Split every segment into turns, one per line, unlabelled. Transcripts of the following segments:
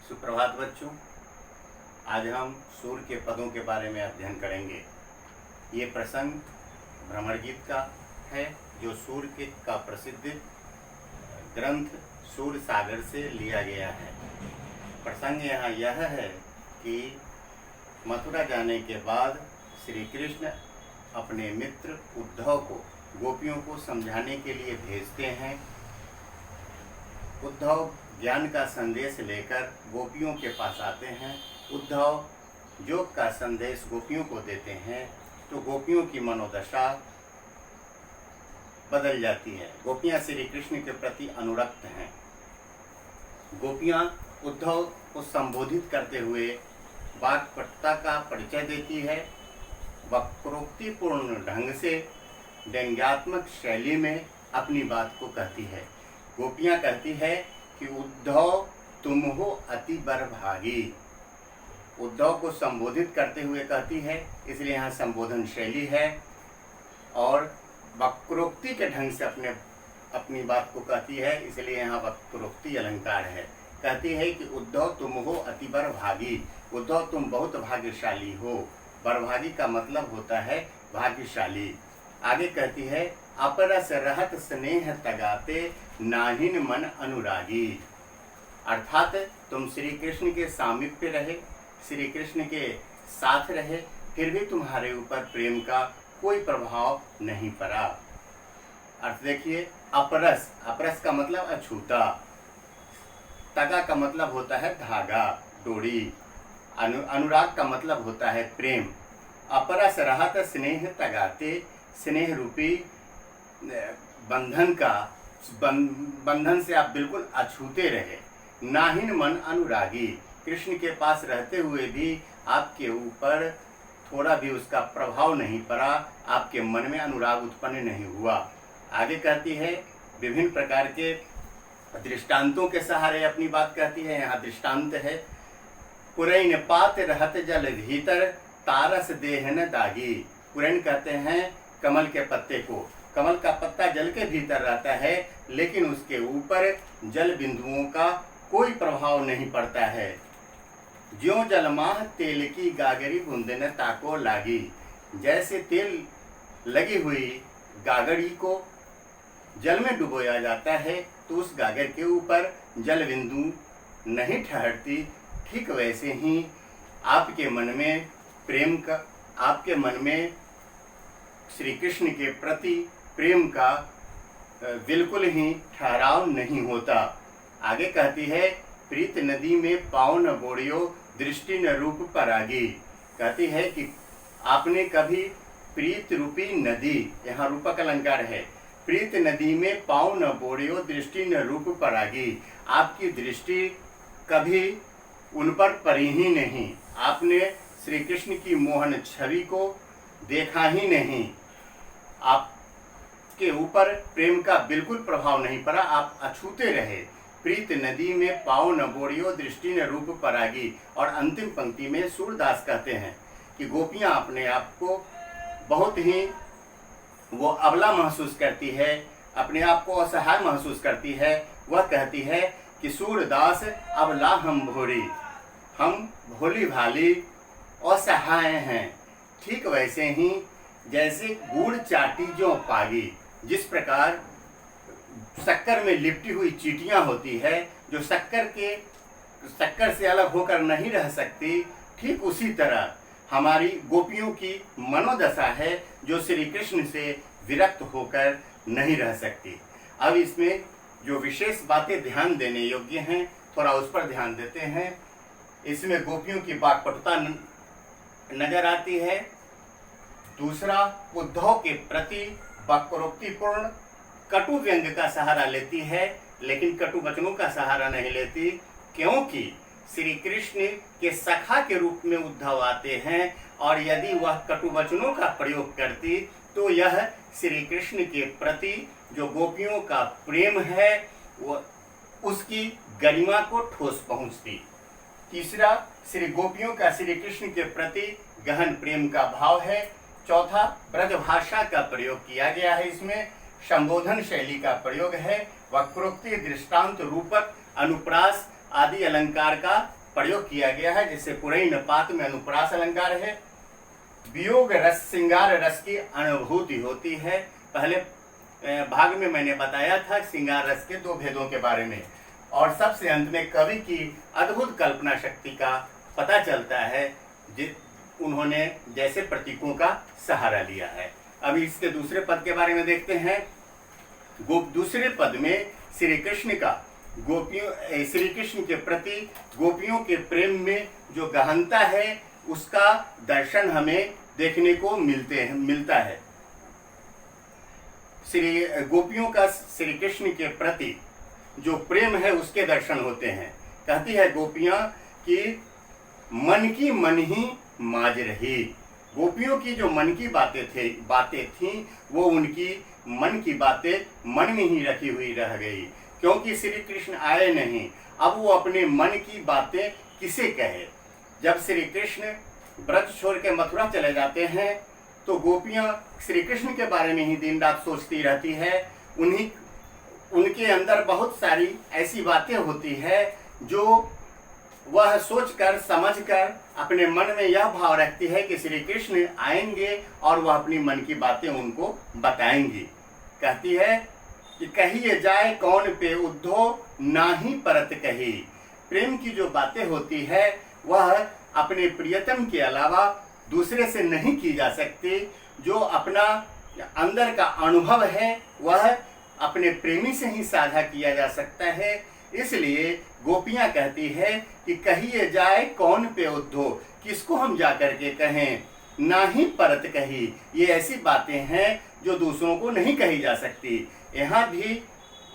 सुप्रभात बच्चों। आज हम सूर्य के पदों के बारे में अध्ययन करेंगे। ये प्रसंग भ्रमर गीत का है जो सूर्य का प्रसिद्ध ग्रंथ सूर्य सागर से लिया गया है। प्रसंग यहाँ यह है कि मथुरा जाने के बाद श्री कृष्ण अपने मित्र उद्धव को गोपियों को समझाने के लिए भेजते हैं। उद्धव ज्ञान का संदेश लेकर गोपियों के पास आते हैं। उद्धव योग का संदेश गोपियों को देते हैं तो गोपियों की मनोदशा बदल जाती है। गोपियाँ श्री कृष्ण के प्रति अनुरक्त हैं। गोपियाँ उद्धव को संबोधित करते हुए वाक्पटुता का परिचय देती है। वक्रोक्तिपूर्ण ढंग से व्यंग्यात्मक शैली में अपनी बात को कहती है। गोपियाँ कहती है कि उद्धव तुम हो अति बरभागी। उद्धव को संबोधित करते हुए कहती है, इसलिए यहाँ संबोधन शैली है और वक्रोक्ति के ढंग से अपनी बात को कहती है, इसलिए यहाँ वक्रोक्ति अलंकार है। कहती है कि उद्धव तुम हो अति बरभागी। उद्धव तुम बहुत भाग्यशाली हो। बरभागी का मतलब होता है भाग्यशाली। आगे कहती है अपरस रहत स्नेह तगाते नाहिन मन अनुरागी। अर्थात तुम श्री कृष्ण के सामीप्य रहे, श्री कृष्ण के साथ रहे, फिर भी तुम्हारे ऊपर प्रेम का कोई प्रभाव नहीं पड़ा। अर्थ देखिए, अपरस, अपरस का मतलब अछूता, तगा का मतलब होता है धागा, डोरी, अनुराग का मतलब होता है प्रेम। अपरस रहत स्नेह तगाते, स्नेह रूपी बंधन से आप बिल्कुल अछूते रहे। नाहिन मन अनुरागी, कृष्ण के पास रहते हुए भी आपके ऊपर थोड़ा भी उसका प्रभाव नहीं पड़ा, आपके मन में अनुराग उत्पन्न नहीं हुआ। आगे कहती है विभिन्न प्रकार के दृष्टांतों के सहारे अपनी बात कहती है। यहाँ दृष्टांत है, पुरैन पात रहत जल भीतर तारस देहन दागी। पुरैन कहते हैं कमल के पत्ते को। कमल का पत्ता जल के भीतर रहता है लेकिन उसके ऊपर जल बिंदुओं का कोई प्रभाव नहीं पड़ता है। ज्यों जलमाह तेल की गागरी बूंदन ताको लागी। जैसे तेल लगी हुई गागरी को जल में डुबोया जाता है तो उस गागर के ऊपर जल बिंदु नहीं ठहरती, ठीक वैसे ही आपके मन में प्रेम का, आपके मन में श्री कृष्ण के प्रति प्रेम का बिल्कुल ही ठहराव नहीं होता। आगे कहती है प्रीत नदी में पाँव न बोड़ियो दृष्टि न रूप परागी। कहती है कि आपने कभी प्रीत रूपी नदी, यहाँ रूपक अलंकार है, प्रीत नदी में पाँव न बोड़ियो दृष्टि न रूप परागी। आपकी दृष्टि कभी उन पर पड़ी ही नहीं। आपने श्री कृष्ण की मोहन छवि को देखा ही नहीं। आपके ऊपर प्रेम का बिल्कुल प्रभाव नहीं पड़ा, आप अछूते रहे। प्रीत नदी में पाँव न बोड़ियो दृष्टि न रूप परागी। और अंतिम पंक्ति में सूरदास कहते हैं कि गोपियाँ अपने आप को बहुत ही वो अबला महसूस करती है, अपने आप को असहाय महसूस करती है। वह कहती है कि सूरदास अबला हम भोरी, हम भोली भाली असहाय हैं। ठीक वैसे ही जैसे गुड़ चाटी जो पागी, जिस प्रकार शक्कर में लिपटी हुई चींटियां होती है जो शक्कर से अलग होकर नहीं रह सकती, ठीक उसी तरह हमारी गोपियों की मनोदशा है जो श्री कृष्ण से विरक्त होकर नहीं रह सकती। अब इसमें जो विशेष बातें ध्यान देने योग्य हैं, थोड़ा उस पर ध्यान देते हैं। इसमें गोपियों की वाक्पटुता नजर आती है। दूसरा, उद्धव के प्रति वक्रोक्तिपूर्ण कटु व्यंग का सहारा लेती है, लेकिन कटु वचनों का सहारा नहीं लेती, क्योंकि श्री कृष्ण के सखा के रूप में उद्धव आते हैं और यदि वह कटु वचनों का प्रयोग करती तो यह श्री कृष्ण के प्रति जो गोपियों का प्रेम है वो उसकी गरिमा को ठोस पहुंचती। तीसरा, श्री गोपियों का श्री कृष्ण के प्रति गहन प्रेम का भाव है। चौथा, ब्रजभाषा का प्रयोग किया गया है, इसमें संबोधन शैली का प्रयोग है। वक्रोक्ति, दृष्टांत, रूपक, अनुप्रास आदि अलंकार का प्रयोग किया गया है, जिससे पुरैन पात में अनुप्रास अलंकार है। वियोग रस श्रृंगार रस की अनुभूति होती है। पहले भाग में मैंने बताया था श्रृंगार रस के 2 भेदों के बारे में, और सबसे अंत में कवि की अद्भुत कल्पना शक्ति का पता चलता है, उन्होंने जैसे प्रतीकों का सहारा लिया है। अब इसके दूसरे पद के बारे में देखते हैं। दूसरे पद में श्री कृष्ण का श्री कृष्ण के प्रति गोपियों के प्रेम में जो गहनता है, उसका दर्शन हमें देखने को मिलता है। श्री गोपियों का श्री कृष्ण के प्रति जो प्रेम है, उसके दर्शन होते हैं। कहती है गोपियां कि मन की मन ही माज रही। गोपियों की जो मन की बातें थीं, वो उनकी मन की बातें मन में ही रखी हुई रह गई, क्योंकि श्री कृष्ण आए नहीं। अब वो अपने मन की बातें किसे कहे। जब श्री कृष्ण व्रत छोड़ के मथुरा चले जाते हैं, तो गोपियां श्री कृष्ण के बारे में ही दिन रात सोचती रहती है। उनके अंदर बहुत सारी ऐसी बातें होती है जो वह सोचकर समझकर अपने मन में यह भाव रखती है कि श्री कृष्ण आएंगे और वह अपनी मन की बातें उनको बताएंगी। कहती है कि कहिए जाए कौन पे उद्धव नाही परत कही। प्रेम की जो बातें होती है, वह अपने प्रियतम के अलावा दूसरे से नहीं की जा सकती। जो अपना अंदर का अनुभव है, वह अपने प्रेमी से ही साझा किया जा सकता है। इसलिए गोपियां कहती है कि कहिए जाए कौन पे उद्धव, किसको हम जाकर के कहें, ना ही परत कही। ये ऐसी बातें हैं जो दूसरों को नहीं कही जा सकती। यहाँ भी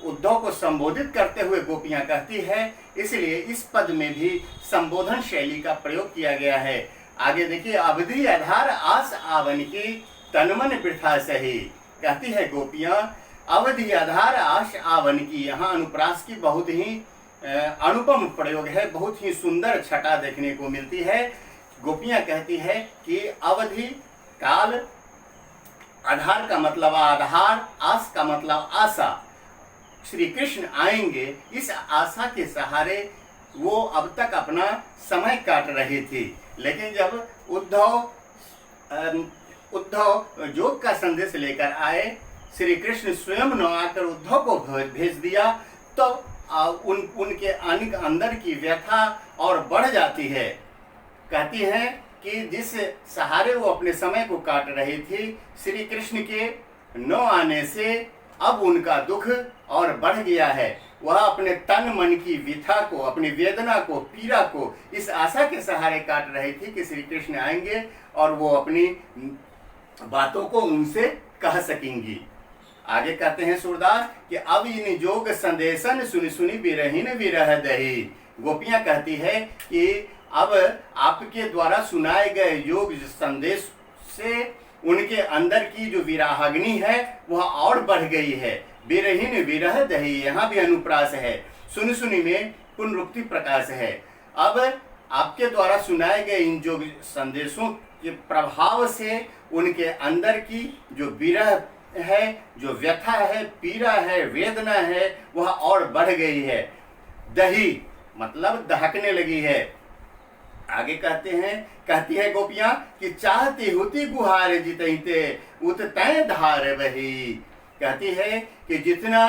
उद्धव को संबोधित करते हुए गोपियां कहती है, इसलिए इस पद में भी संबोधन शैली का प्रयोग किया गया है। आगे देखिए, अवधि आधार आस आवन की तनमन वृथा सही। कहती है गोपियां, अवधि आधार आश आवन की। यहाँ अनुप्रास की बहुत ही अनुपम प्रयोग है, बहुत ही सुंदर छटा देखने को मिलती है। गोपियां कहती है कि अवधि काल, आधार का मतलब आधार, आस का मतलब आशा। श्री कृष्ण आएंगे, इस आशा के सहारे वो अब तक अपना समय काट रही थी। लेकिन जब उद्धव योग का संदेश लेकर आए, श्री कृष्ण स्वयं न आकर उद्धव को भेज दिया, तो उनके अंदर की व्यथा और बढ़ जाती है। कहती हैं कि जिस सहारे वो अपने समय को काट रही थी, श्री कृष्ण के न आने से अब उनका दुख और बढ़ गया है। वह अपने तन मन की व्यथा को, अपनी वेदना को, पीड़ा को इस आशा के सहारे काट रही थी कि श्री कृष्ण आएंगे और वो अपनी बातों को उनसे कह सकेंगी। आगे कहते हैं सूरदास कि अब इन जोग संदेशन सुनी सुनी विरहीन विरह दही। गोपियां कहती है कि अब आपके द्वारा सुनाए गए योग संदेश से उनके अंदर की जो विराहाग्नि है वह और बढ़ गई है। विरहीन विरह दही, यहाँ भी अनुप्रास है, सुनी सुनी में पुनरुक्ति प्रकाश है। अब आपके द्वारा सुनाए गए इन योग संदेशों के प्रभाव से उनके अंदर की जो विरह है, जो व्यथा है, पीड़ा है, वेदना है, वह और बढ़ गई है। दही मतलब दहकने लगी है। आगे कहती है गोपियां कि चाहती होती गुहार जितते उत तय धार बही। कहती है कि जितना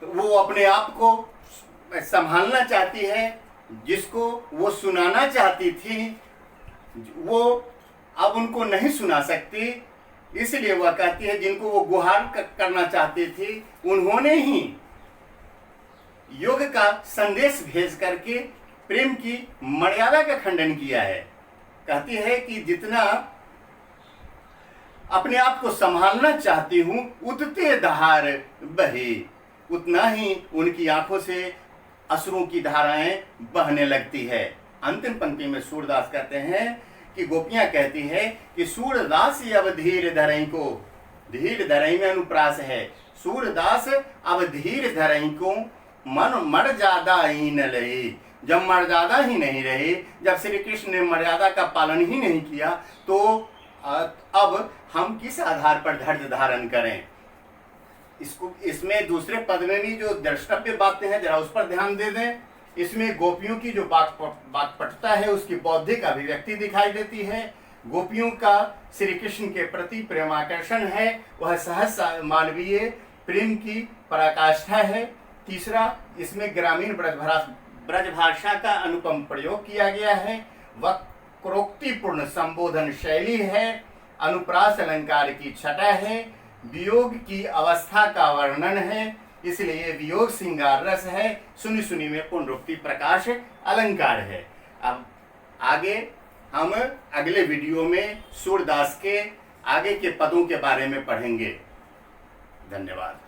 वो अपने आप को संभालना चाहती है, जिसको वो सुनाना चाहती थी, वो अब उनको नहीं सुना सकती। इसलिए वह कहती है जिनको वो गुहार करना चाहती थी, उन्होंने ही योग का संदेश भेज करके प्रेम की मर्यादा का खंडन किया है। कहती है कि जितना अपने आप को संभालना चाहती हूं उतते धार बहे, उतना ही उनकी आंखों से अश्रुओं की धाराएं बहने लगती है। अंतिम पंक्ति में सूरदास कहते हैं कि गोपियां कहती है कि सूरदास अब धीर धरई को, धीर धरई में अनुप्रास है। सूरदास अब धीर धरई को मन मर्यादा ही न रही। जब मर्यादा ही नहीं रही, जब श्री कृष्ण ने मर्यादा का पालन ही नहीं किया, तो अब हम किस आधार पर धैर्य धारण करें। इसमें दूसरे पद में भी जो द्रष्टव्य बातें हैं, जरा उस पर ध्यान दे दें। इसमें गोपियों की जो वाक्पटुता है उसकी बौद्धिक अभिव्यक्ति दिखाई देती है। गोपियों का श्री कृष्ण के प्रति प्रेमाकर्षण है, वह सहज मानवीय प्रेम की पराकाष्ठा है। तीसरा, इसमें ग्रामीण ब्रज भाषा का अनुपम प्रयोग किया गया है। वक्रोक्तिपूर्ण संबोधन शैली है। अनुप्रास अलंकार की छटा है। वियोग की अवस्था का वर्णन है, इसलिए वियोग श्रृंगार रस है। सुनि सुनि में पुनरुक्ति प्रकाश अलंकार है। अब आगे हम अगले वीडियो में सूरदास के आगे के पदों के बारे में पढ़ेंगे। धन्यवाद।